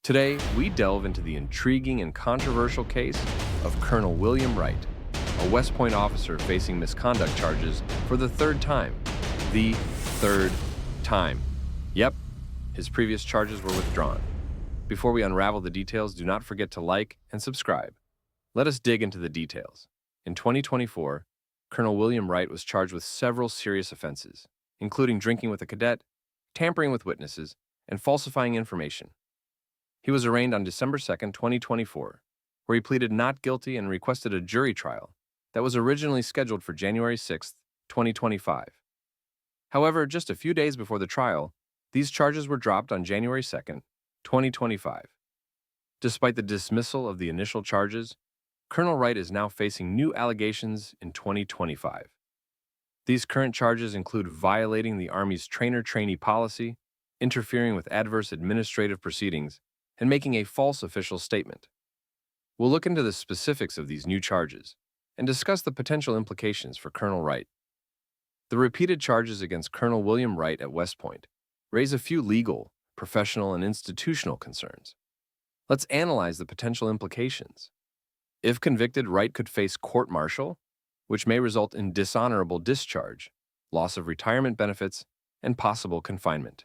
Today, we delve into the intriguing and controversial case of Colonel William Wright, a West Point officer facing misconduct charges for the third time. The third time. Yep, his previous charges were withdrawn. Before we unravel the details, do not forget to like and subscribe. Let us dig into the details. In 2024, Colonel William Wright was charged with several serious offenses, including drinking with a cadet, tampering with witnesses, and falsifying information. He was arraigned on December 2, 2024, where he pleaded not guilty and requested a jury trial that was originally scheduled for January 6, 2025. However, just a few days before the trial, these charges were dropped on January 2, 2025. Despite the dismissal of the initial charges, Colonel Wright is now facing new allegations in 2025. These current charges include violating the Army's trainer-trainee policy, interfering with adverse administrative proceedings, and making a false official statement. We'll look into the specifics of these new charges and discuss the potential implications for Colonel Wright. The repeated charges against Colonel William Wright at West Point raise a few legal, professional, and institutional concerns. Let's analyze the potential implications. If convicted, Wright could face court-martial, which may result in dishonorable discharge, loss of retirement benefits, and possible confinement.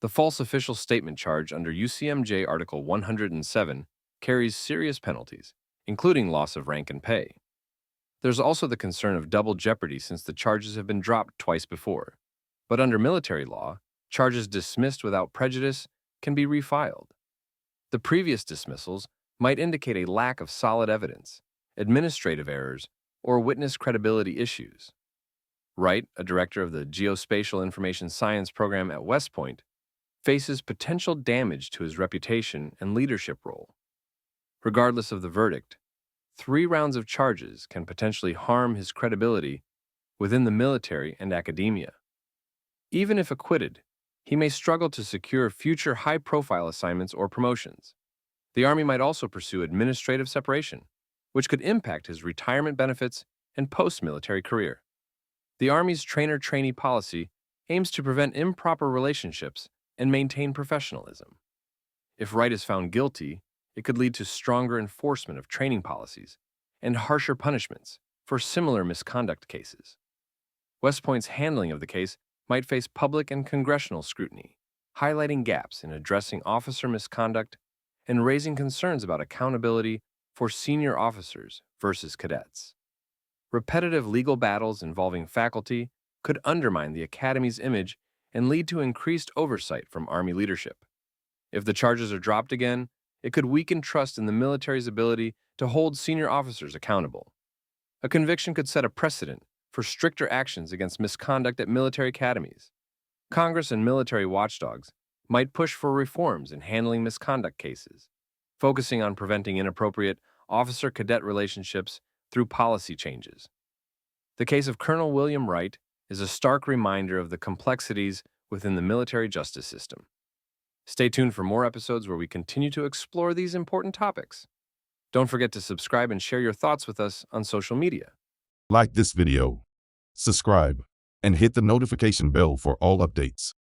The false official statement charge under UCMJ Article 107 carries serious penalties, including loss of rank and pay. There's also the concern of double jeopardy since the charges have been dropped twice before. But under military law, charges dismissed without prejudice can be refiled. The previous dismissals might indicate a lack of solid evidence, administrative errors, or witness credibility issues. Wright, a director of the Geospatial Information Science program at West Point, faces potential damage to his reputation and leadership role. Regardless of the verdict, 3 rounds of charges can potentially harm his credibility within the military and academia. Even if acquitted, he may struggle to secure future high-profile assignments or promotions. The Army might also pursue administrative separation, which could impact his retirement benefits and post-military career. The Army's trainer-trainee policy aims to prevent improper relationships and maintain professionalism. If Wright is found guilty, it could lead to stronger enforcement of training policies and harsher punishments for similar misconduct cases. West Point's handling of the case might face public and congressional scrutiny, highlighting gaps in addressing officer misconduct and raising concerns about accountability for senior officers versus cadets. Repetitive legal battles involving faculty could undermine the Academy's image and lead to increased oversight from Army leadership. If the charges are dropped again, it could weaken trust in the military's ability to hold senior officers accountable. A conviction could set a precedent for stricter actions against misconduct at military academies. Congress and military watchdogs might push for reforms in handling misconduct cases, focusing on preventing inappropriate officer-cadet relationships through policy changes. The case of Colonel William Wright is a stark reminder of the complexities within the military justice system. Stay tuned for more episodes where we continue to explore these important topics. Don't forget to subscribe and share your thoughts with us on social media. Like this video, subscribe, and hit the notification bell for all updates.